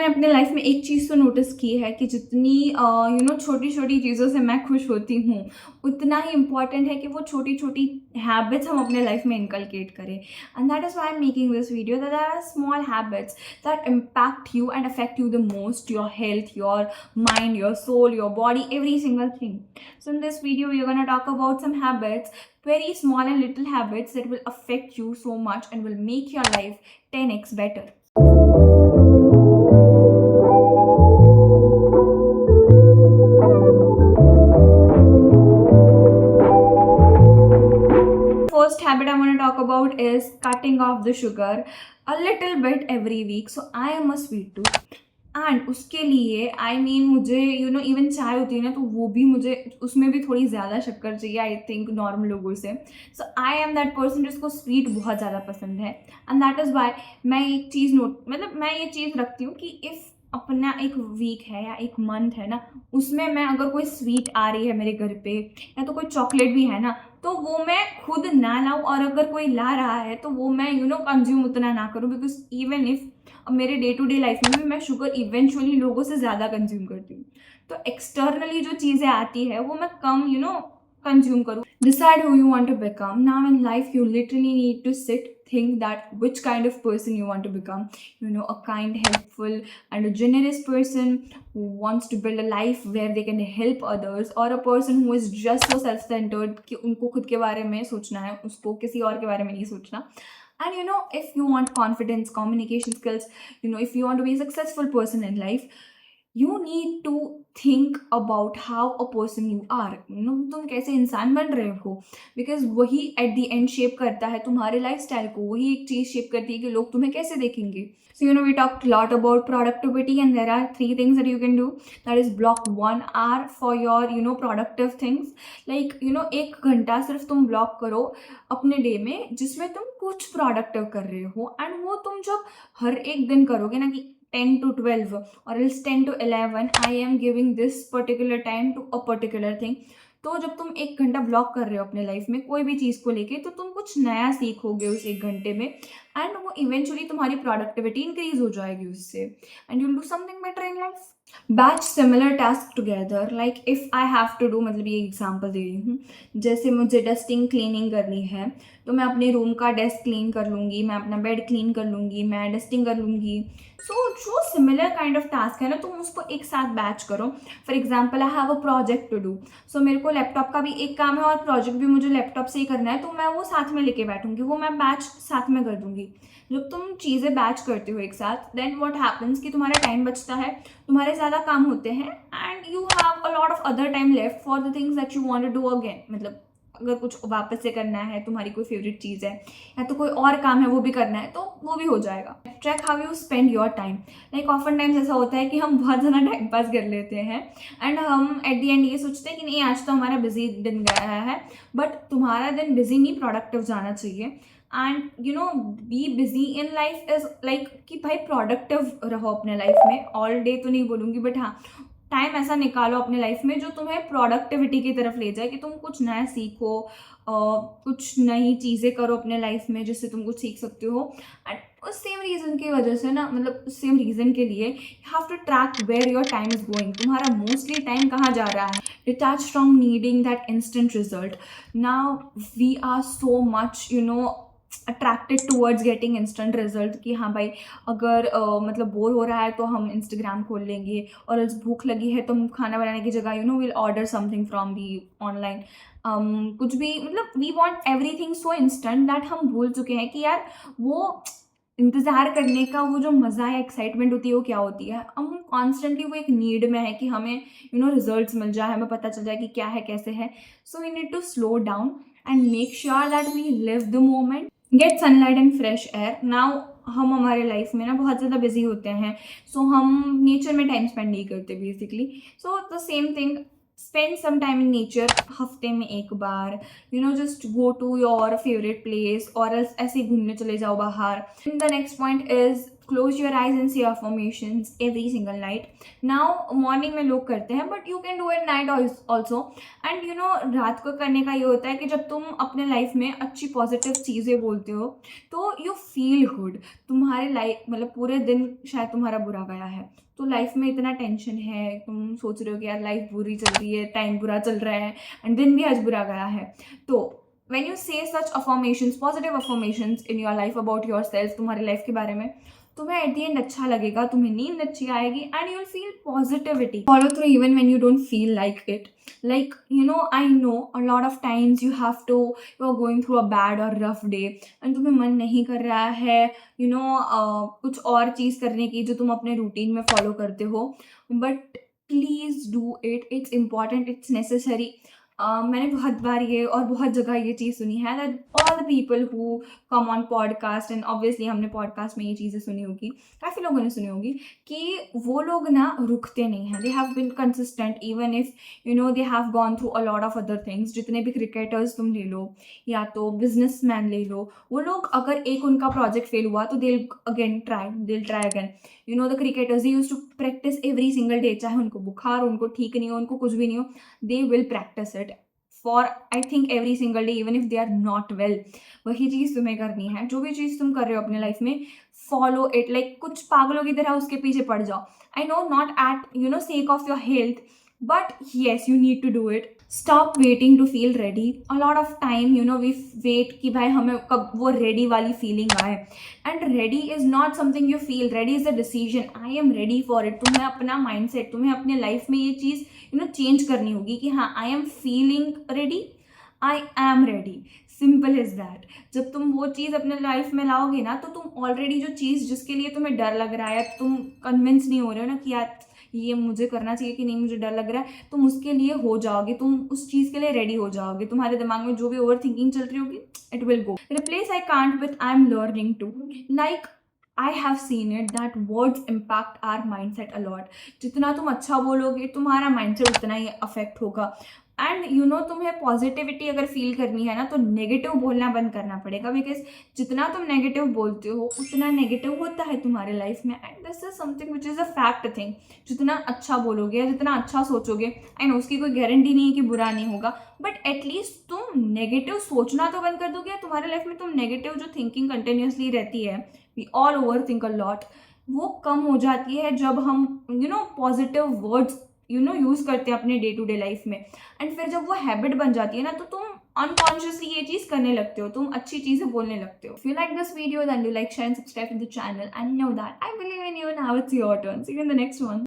मैंने अपने लाइफ में एक चीज़ तो नोटिस की है कि जितनी छोटी छोटी चीज़ों से मैं खुश होती हूँ, उतना ही इम्पॉर्टेंट है कि वो छोटी छोटी हैबिट्स हम अपने लाइफ में इनकलकेट करें। And that is why I am making this video, that are small habits that impact you and affect you the most, your health, your mind, your soul, your body, every single thing. So in this video we are going to talk about some habits, very small and little habits that will affect you so much and will make your life 10x better. First habit I want to talk about is cutting off the sugar a little bit every week. So I am a sweet tooth. And उसके लिए मुझे even चाय होती है ना, तो वो भी मुझे उसमें भी थोड़ी ज़्यादा शक्कर चाहिए आई थिंक नॉर्मल लोगों से. सो आई एम दैट पर्सन जिसको स्वीट बहुत ज़्यादा पसंद है. एंड दैट इज़ वाई मैं एक चीज़ मैं ये चीज़ रखती हूँ कि इफ़ अपना एक वीक है या एक मंथ है ना, उसमें मैं अगर कोई स्वीट आ रही है मेरे घर पे या तो कोई चॉकलेट भी है ना, तो वो मैं खुद ना लाऊं, और अगर कोई ला रहा है तो वो मैं कंज्यूम उतना ना करूं. बिकॉज इवन इफ मेरे डे टू डे लाइफ में भी मैं शुगर इवेंचुअली लोगों से ज़्यादा कंज्यूम करती हूँ. तो एक्सटर्नली जो चीज़ें आती है वो मैं कम कंज्यूम करूँ. Decide who you want to become. Now in life, you literally need to sit, think that which kind of person you want to become. A kind, helpful, and a generous person who wants to build a life where they can help others, or a person who is just so self-centered कि उनको खुद के बारे में सोचना है, उसको किसी और के बारे में नहीं सोचना. And if you want confidence, communication skills, if you want to be a successful person in life, you need to think about how a person you are. तुम कैसे इंसान बन रहे हो, बिकॉज वही एट द एंड शेप करता है तुम्हारे लाइफ स्टाइल को. वही एक चीज़ शेप करती है कि लोग तुम्हें कैसे देखेंगे. So we talked a lot about productivity, and there are 3 things that you can do. That is, block 1 hour for your productive things. Like 1 घंटा सिर्फ तुम ब्लॉक करो अपने डे में जिसमें तुम कुछ प्रोडक्टिव कर रहे हो. एंड वो तुम जब हर एक दिन करोगे ना कि 10 to 12 or else 10 to 11, I am giving this particular time to a particular thing. तो जब तुम 1 घंटा ब्लॉक कर रहे हो अपने लाइफ में कोई भी चीज़ को लेके, तो तुम कुछ नया सीखोगे उस 1 घंटे में. एंड वो इवेंचुअली तुम्हारी प्रोडक्टिविटी इंक्रीज हो जाएगी उससे, and you will do something better in life. Batch similar task together. Like if I have to do, मतलब ये एग्जांपल दे रही हूँ, जैसे मुझे डस्टिंग क्लीनिंग करनी है तो मैं अपने रूम का डेस्क क्लीन कर लूँगी, मैं अपना बेड क्लीन कर लूँगी, मैं डस्टिंग कर लूँगी. सो जो सिमिलर काइंड ऑफ टास्क है ना, तुम उसको एक साथ बैच करो. For example, I have a project to do. So मेरे को लैपटॉप का भी एक काम है और प्रोजेक्ट भी मुझे लैपटॉप से ही करना है, तो मैं वो साथ में लेके बैठूंगी, वो मैं बैच साथ में कर दूंगी. जब तुम चीज़ें बैच करते हो एक साथ, देन व्हाट हैपन्स कि तुम्हारा टाइम बचता है, तुम्हारे ज़्यादा काम होते हैं, and you have a lot of other time left for the things that you want to do again. मतलब अगर कुछ वापस से करना है, तुम्हारी कोई फेवरेट चीज़ है या तो कोई और काम है वो भी करना है, तो वो भी हो जाएगा. Track how you spend your time. Like often times ऐसा होता है कि हम बहुत ज़्यादा टाइम पास कर लेते हैं एंड हम एट द एंड ये सोचते हैं कि नहीं, आज तो हमारा बिजी दिन गया है. बट तुम्हारा दिन बिजी नहीं, प्रोडक्टिव जाना चाहिए. And be busy in life is like कि भाई प्रोडक्टिव रहो अपने लाइफ में. ऑल डे तो नहीं बोलूँगी, बट हाँ, टाइम ऐसा निकालो अपने लाइफ में जो तुम्हें प्रोडक्टिविटी की तरफ ले जाए, कि तुम कुछ नया सीखो, कुछ नई चीज़ें करो अपने लाइफ में जिससे तुम कुछ सीख सकते हो. एंड उस सेम रीज़न की वजह से ना, मतलब उस सेम रीज़न के लिए you have to track where your time is going. तुम्हारा मोस्टली टाइम कहाँ जा रहा है. Detach from needing that instant result. Now we are so much attracted towards getting instant result, कि हाँ भाई, अगर मतलब बोर हो रहा है तो हम इंस्टाग्राम खोल लेंगे, और अगर भूख लगी है तो हम खाना बनाने की जगह will order something from the online. कुछ भी, मतलब we want everything so instant that हम भूल चुके हैं कि यार वो इंतज़ार करने का वो जो मज़ा या एक्साइटमेंट होती है वो क्या होती है. हम कॉन्स्टेंटली वो एक नीड में है कि हमें रिजल्ट्स मिल जाए, हमें पता चल जाए कि क्या है कैसे है. So we need to slow down and make sure that we live the moment, get sunlight and fresh air. Now हम हमारे लाइफ में ना बहुत ज़्यादा बिजी होते हैं, सो हम नेचर में टाइम स्पेंड नहीं करते basically. So the same thing, spend some time in nature. हफ्ते में 1 बार just go to your favourite place, और ऐसे ही घूमने चले जाओ बाहर. The next point is close your eyes and say affirmations every single night. Now morning में लोग करते हैं but you can do it night also. And you know रात को करने का ये होता है कि जब तुम अपने लाइफ में अच्छी पॉजिटिव चीज़ें बोलते हो तो यू फील गुड. तुम्हारे लाइफ मतलब पूरे दिन शायद तुम्हारा बुरा गया है, तो लाइफ में इतना टेंशन है, तुम सोच रहे हो कि यार लाइफ बुरी चल रही है, टाइम बुरा चल रहा है एंड दिन भी आज बुरा गया है. तो when you say such affirmations, positive affirmations in your life about yourself, तुम्हारी लाइफ के बारे में, तुम्हें एट द एंड अच्छा लगेगा, तुम्हें नींद अच्छी आएगी and you will feel positivity. Follow through even when you don't feel like it. Like, you know, I know a lot of times you are going through a bad or rough day and तुम्हें मन नहीं कर रहा है कुछ और चीज़ करने की जो तुम अपने रूटीन में फॉलो करते हो, but please do it. It's important, it's necessary. मैंने बहुत बार ये और बहुत जगह ये चीज़ सुनी है that all the people who come on podcast, and obviously हमने पॉडकास्ट में ये चीज़ें सुनी होगी, काफ़ी लोगों ने सुनी होगी कि वो लोग ना रुकते नहीं हैं. They have been consistent even if they have gone through a lot of other things. जितने भी क्रिकेटर्स तुम ले लो या तो बिजनेसमैन ले लो, वो लोग अगर एक उनका प्रोजेक्ट फेल हुआ तो दिल try again. The cricketers they used to practice every single day, चाहे उनको बुखार हो, उनको ठीक नहीं हो, उनको कुछ भी नहीं हो, they will practice it for I think every single day even if they are not well. वही चीज़ तुम्हें करनी है. जो भी चीज़ तुम कर रहे हो अपने लाइफ में, फॉलो इट. लाइक कुछ पागलों की तरह उसके पीछे पड़ जाओ. I know not at sake of your health, but yes you need to do it. Stop waiting to feel ready. A lot of time we wait कि भाई हमें कब वो ready वाली feeling आए, and ready is not something you feel. Ready is a decision. I am ready for it. तुम्हें अपना mindset, तुम्हें अपने life में ये चीज़ change करनी होगी कि हाँ I am feeling ready, I am ready. Simple is that. जब तुम वो चीज़ अपने लाइफ में लाओगे ना, तो तुम ऑलरेडी जो चीज़ जिसके लिए तुम्हें डर लग रहा है, तुम कन्विंस नहीं हो रहे हो ना कि यार ये मुझे करना चाहिए कि नहीं, मुझे डर लग रहा है, तुम उसके लिए हो जाओगे, तुम उस चीज़ के लिए रेडी हो जाओगे. तुम्हारे दिमाग में जो भी ओवर थिंकिंग चल रही होगी, it will go. Replace I can't with I am learning to. Like I have seen it that words impact our mindset a lot. जितना तुम अच्छा बोलोगे तुम्हारा mindset उतना ही अफेक्ट होगा. एंड तुम्हें पॉजिटिविटी अगर फील करनी है ना, तो नेगेटिव बोलना बंद करना पड़ेगा, बिकॉज जितना तुम नेगेटिव बोलते हो उतना नेगेटिव होता है तुम्हारे लाइफ में. And this is something which is a fact thing. जितना अच्छा बोलोगे या जितना अच्छा सोचोगे, एंड उसकी कोई गारंटी नहीं है कि बुरा नहीं होगा, बट एटलीस्ट तुम नेगेटिव सोचना तो बंद कर दोगे. तुम्हारे लाइफ में तुम नेगेटिव जो थिंकिंग कंटिन्यूसली रहती है, we all over think a lot, वो कम हो जाती है जब हम पॉजिटिव वर्ड्स यूज़ करते हैं अपने डे टू डे लाइफ में. एंड फिर जब वो हैबिट बन जाती है ना, तो तुम अनकॉन्शियसली ये चीज़ करने लगते हो, तुम अच्छी चीज़ें बोलने लगते हो. If you like this video then do like, share and subscribe to the channel. I know that I believe in you. Now it's your turn. See you in the next one.